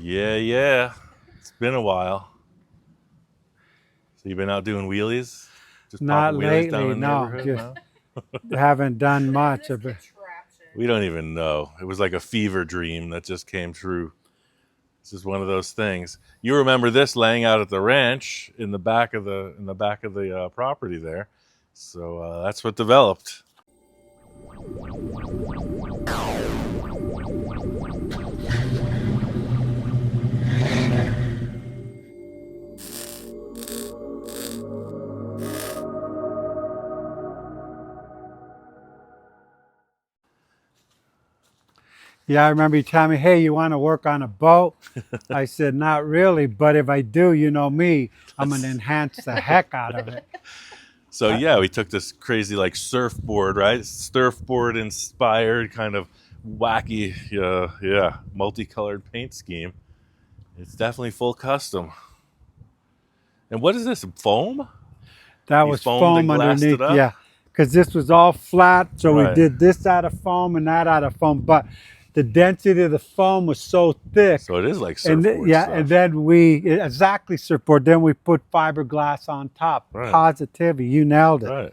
Yeah. It's been a while. So you've been out doing wheelies? Just Not popping wheelies down lately, in the no. neighborhood? Just haven't done much of it. We don't even know. It was like a fever dream that just came true. This is one of those things. You remember this laying out at the ranch in the back of the property there. So that's what developed. Yeah, I remember you telling me, hey, you want to work on a boat? I said, not really, but if I do, you know me, I'm going to enhance the heck out of it. So yeah, we took this crazy like surfboard, right? Surfboard inspired kind of wacky, multicolored paint scheme. It's definitely full custom. And what is this, foam? That You was foamed and foam glassed underneath, it up? yeah, because this was all flat, so Right. we did this out of foam and that out of foam, but the density of the foam was so thick. So it is like And surfboard yeah, stuff. and then exactly surfboard, then we put fiberglass on top. Right. Positivity, you nailed it. Right.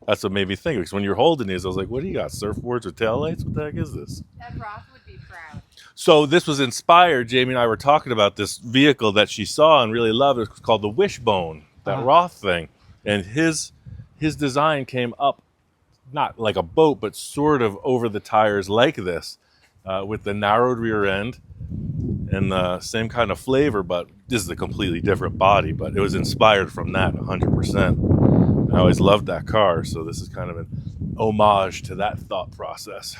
That's what made me think, because when you're holding these, I was like, what do you got, surfboards with taillights? What the heck is this? Ted Roth would be proud. So this was inspired, Jamie and I were talking about this vehicle that she saw and really loved. It's called the Wishbone, that Roth thing. And his design came up, not like a boat, but sort of over the tires like this, with the narrowed rear end and the same kind of flavor, but this is a completely different body, but it was inspired from that 100%. I always loved that car, so this is kind of an homage to that thought process.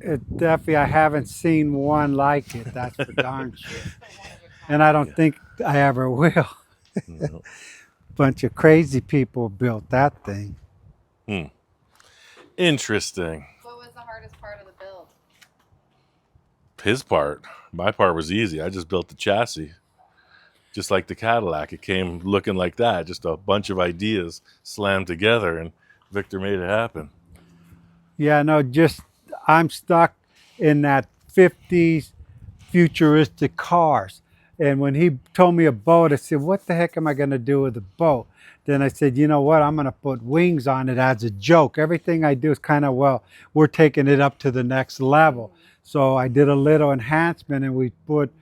It definitely, I haven't seen one like it, that's for darn sure. And I don't think I ever will. No. Bunch of crazy people built that thing. Interesting. What was the hardest part of the build? His part. My part was easy. I just built the chassis. Just like the Cadillac. It came looking like that. Just a bunch of ideas slammed together, and Victor made it happen. Yeah, no, I'm stuck in that 50s futuristic cars. And when he told me a boat, I said, what the heck am I going to do with a boat? Then I said, you know what? I'm going to put wings on it as a joke. Everything I do is kind of, well, we're taking it up to the next level. So I did a little enhancement, and we put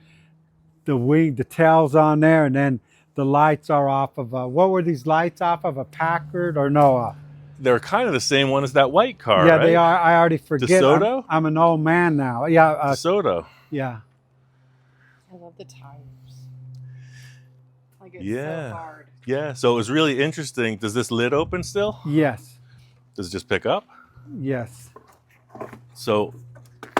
the tails on there, and then the lights are off of what were these lights off of? A Packard or no? They're kind of the same one as that white car, Yeah, right? they are. I already forget. DeSoto? I'm an old man now. Yeah. DeSoto. Yeah. I love the tires. Like it's Yeah. so hard. Yeah, so it was really interesting. Does this lid open still? Yes. Does it just pick up? Yes. So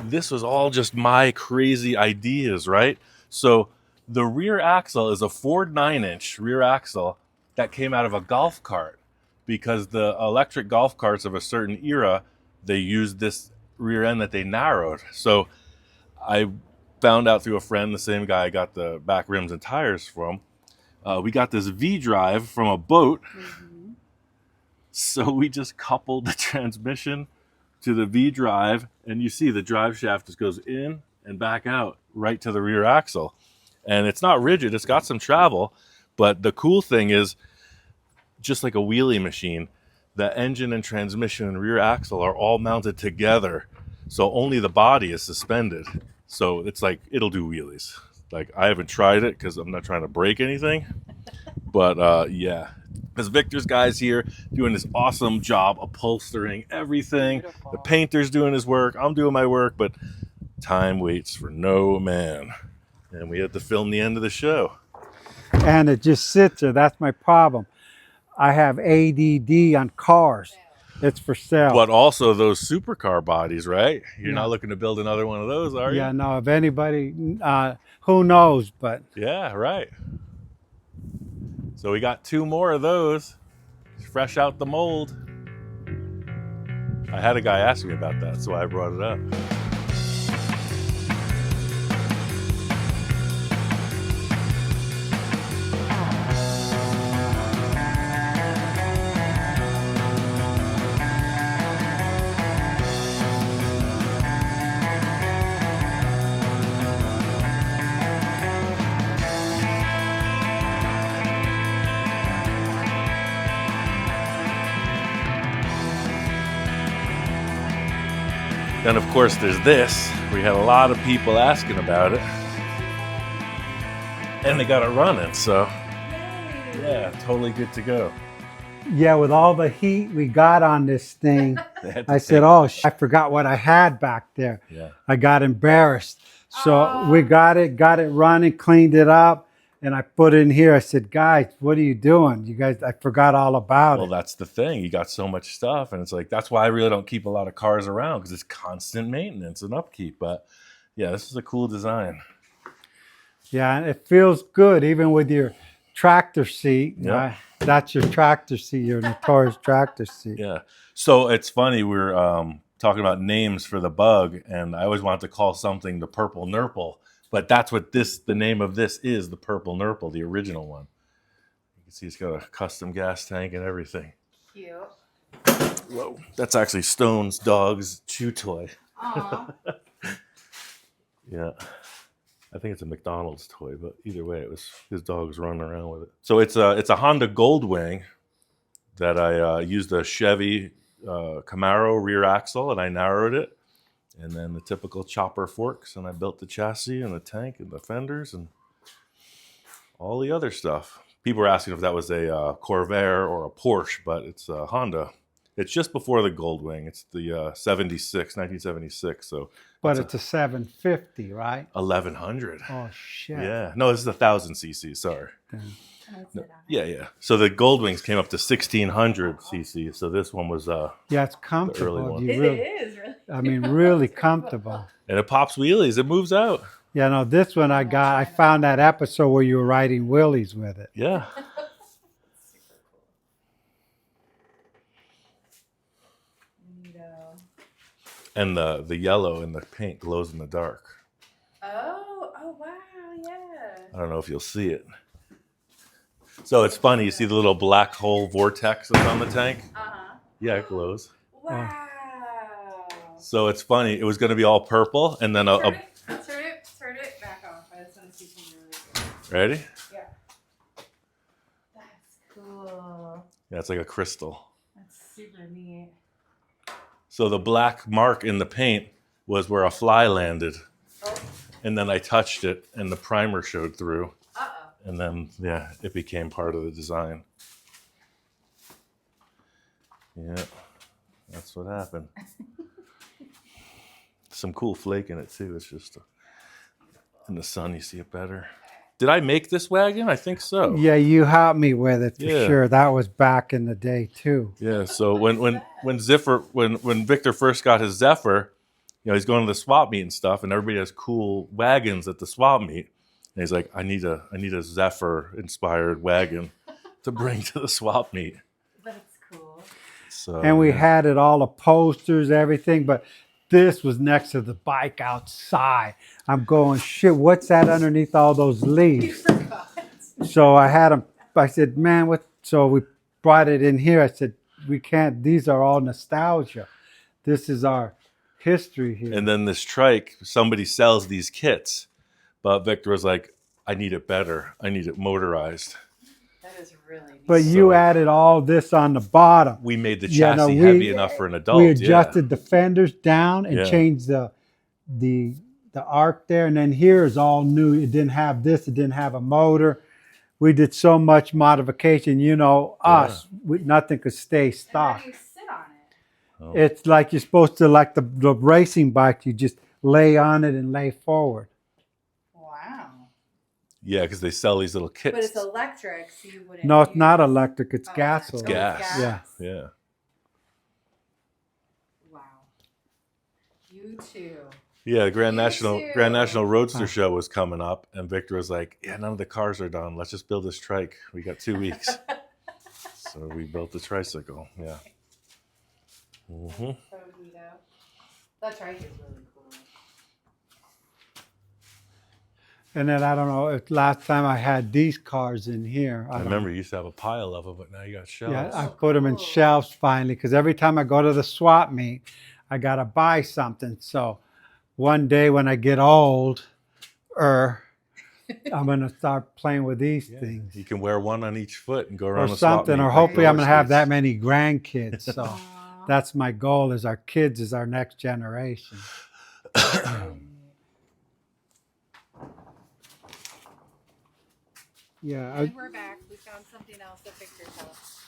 this was all just my crazy ideas, right? So the rear axle is a Ford 9-inch rear axle that came out of a golf cart, because the electric golf carts of a certain era, they used this rear end that they narrowed. So I found out through a friend, the same guy I got the back rims and tires from, we got this V-drive from a boat. Mm-hmm. So we just coupled the transmission to the V-drive, and you see the drive shaft just goes in and back out right to the rear axle. And it's not rigid, it's got some travel, but the cool thing is, just like a wheelie machine, the engine and transmission and rear axle are all mounted together, so only the body is suspended. So it's like, it'll do wheelies. Like, I haven't tried it because I'm not trying to break anything, but yeah. Because Victor's guys here doing this awesome job upholstering everything. Beautiful. The painter's doing his work, I'm doing my work, but time waits for no man. And we had to film the end of the show. And it just sits there. That's my problem. I have ADD on cars. It's for sale. But also those supercar bodies, right? You're Yeah. not looking to build another one of those, are you? Yeah, no, if anybody, who knows, but. Yeah, right. So we got 2 more of those, fresh out the mold. I had a guy ask me about that, so I brought it up. Then, of course, there's this. We had a lot of people asking about it. And they got it running, so yeah, totally good to go. Yeah, with all the heat we got on this thing, I said, oh, I forgot what I had back there. Yeah. I got embarrassed. So we got it running, cleaned it up, and I put it in here. I said, guys, what are you doing? You guys, I forgot all about it. Well, that's the thing. You got so much stuff, and it's like, that's why I really don't keep a lot of cars around, because it's constant maintenance and upkeep. But yeah, this is a cool design. Yeah, and it feels good, even with your tractor seat. Yeah. That's your tractor seat, your notorious tractor seat. Yeah. So it's funny, we're talking about names for the Bug, and I always wanted to call something the Purple Nerple, but that's what the name of this is, the Purple Nerple, the original one. You can see it's got a custom gas tank and everything. Cute. Whoa. That's actually Stone's dog's chew toy. Aw. Yeah. I think it's a McDonald's toy, but either way, it was his dog was running around with it. So it's a Honda Goldwing that I used a Chevy Camaro rear axle, and I narrowed it, and then the typical chopper forks, and I built the chassis and the tank and the fenders and all the other stuff. People were asking if that was a Corvair or a Porsche, but it's a Honda. It's just before the Goldwing. It's the 1976. So, But it's a 750, right? 1100. Oh, shit. Yeah. No, this is 1,000 cc. Sorry. Oh, No, yeah. So the Goldwings came up to 1,600 cc. So this one was Yeah, it's early comfortable. one. You It really, is really. I mean, really comfortable. and it pops wheelies. It moves out. Yeah, no, this one I found that episode where you were riding wheelies with it. Yeah. Neato. And the yellow in the paint glows in the dark. Oh wow, yeah. I don't know if you'll see it. So it's funny. You see the little black hole vortex that's on the tank? Uh-huh. Yeah, it glows. Wow. So it's funny. It was going to be all purple, and then Turn it back off. I just want to see something really good. ready? Yeah. That's cool. Yeah, it's like a crystal. That's super neat. So the black mark in the paint was where a fly landed, Oh. and then I touched it, and the primer showed through, Uh-oh. and then yeah, it became part of the design. Yeah, that's what happened. Some cool flake in it too. It's just in the sun you see it better. Did I make this wagon? I think so. Yeah, you helped me with it for Yeah. sure. That was back in the day too. Yeah. So when Victor first got his Zephyr, you know, he's going to the swap meet and stuff, and everybody has cool wagons at the swap meet. And he's like, I need a Zephyr inspired wagon to bring to the swap meet. That's cool. So And we yeah. had it all the posters, everything, but this was next to the bike outside. I'm going, shit, what's that underneath all those You leaves? forgot. So I had them, I said, man, what? So we brought it in here. I said, we can't, these are all nostalgia. This is our history here. And then this trike, somebody sells these kits, but Victor was like, I need it better. I need it motorized. That is really neat. But you So- added all this on the bottom. We made the Yeah, chassis no, heavy enough for an adult. We adjusted the fenders down and Yeah. changed the arc there. And then here is all new. It didn't have this. It didn't have a motor. We did so much modification. You know, us, nothing could stay And how stock. do you sit on it? Oh. It's like you're supposed to, like the racing bike, you just lay on it and lay forward. Wow. Yeah, because they sell these little kits. But it's electric, so you wouldn't. No, it's use- not electric. It's Oh, gasoline. so it's gas. Yeah. Yeah. Wow. You too. Yeah, the Grand You National too. Grand National Roadster Show was coming up, and Victor was like, "Yeah, none of the cars are done. Let's just build this trike. We got 2 weeks." So we built the tricycle. Yeah. hmm So neato. That trike is really cool. And then I don't know if last time I had these cars in here. I don't remember you used to have a pile of them, but now you got shelves. Yeah, I Oh, put them in cool. shelves finally because every time I go to the swap meet, I gotta buy something. So one day when I get old, I'm gonna start playing with these Yeah, things you can wear one on each foot and go or around the swap something. meet Or like hopefully I'm roller gonna have that skates. many grandkids. So Aw. That's my goal. Is our kids is our next generation. Yeah. And we're back. We found something else that Victor told us.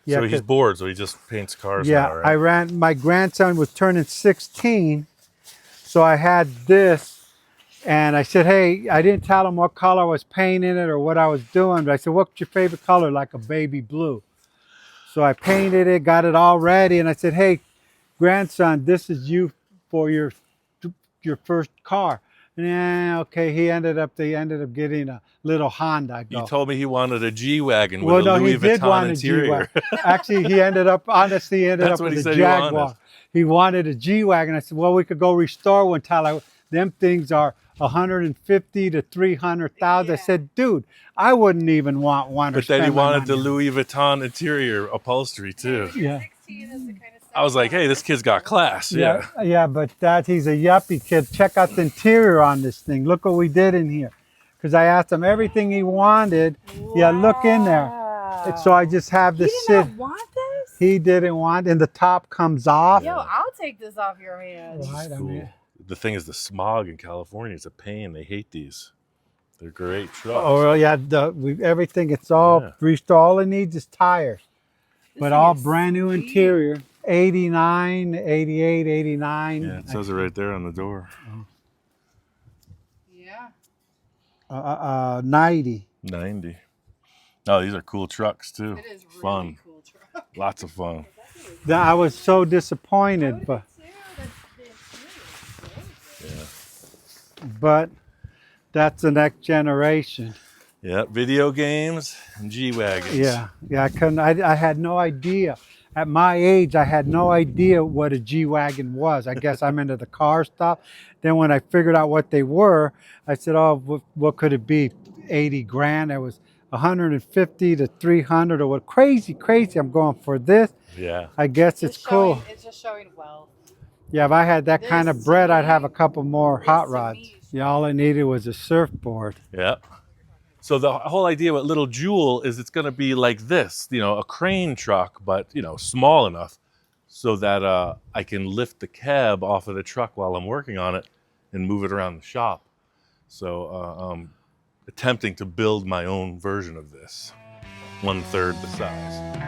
Yeah, So he's 'cause- bored, so he just paints cars yeah, now, right? my grandson was turning 16, so I had this, and I said, hey, I didn't tell him what color I was painting it or what I was doing, but I said, what's your favorite color? Like a baby blue. So I painted it, got it all ready, and I said, hey, grandson, this is you for your first car. And yeah, okay, they ended up getting a little Honda. I go, You told me he wanted a G-Wagon with well, a no, Louis he did Vuitton want a interior. G-Wagon. Actually, he ended up That's what with he a said he Jaguar. wanted. He wanted a G-Wagon. I said, well, we could go restore one. Them things are 150 to 300,000. I Yeah. said, dude, I wouldn't even want one. But then he wanted the Louis Vuitton interior upholstery too. Yeah. 16 is the kind of stuff I was like, you hey, want. this kid's got class. Yeah. Yeah, but he's a yuppie kid. Check out the interior on this thing. Look what we did in here. Because I asked him everything he wanted. Yeah, look in there. And so I just have He this did not want this? He didn't want, and the top comes off. Yo, I'll take this off your hands. Right, I Cool. mean, The thing is, the smog in California is a pain. They hate these. They're great trucks. oh well, yeah, everything. It's all Yeah. restored. All it needs is tires, This but thing all is brand new sweet. interior. 89, 88, 89. Yeah, it says it right there on the door. Yeah. 90. 90. Oh, these are cool trucks too. It is really Fun. cool truck. Lots of fun. I was so I disappointed, would but too. The interior is gorgeous. Yeah. but that's the next generation. Yeah, video games and G-Wagons. Yeah, I couldn't. I had no idea. At my age, I had no idea what a G-Wagon was. I guess I'm into the car stuff. Then when I figured out what they were, I said, oh, what could it be? 80 grand. It was 150 to 300 or what? Crazy. I'm going for this. Yeah. I guess it's cool. It's just showing wealth. Yeah, if I had that kind This of bread, to I'd have me- a couple more hot to rods. me is- Yeah, all I needed was a surfboard. Yeah. So the whole idea with Little Jewel is it's going to be like this, a crane truck, but, small enough so that I can lift the cab off of the truck while I'm working on it and move it around the shop. So attempting to build my own version of this, 1/3 the size.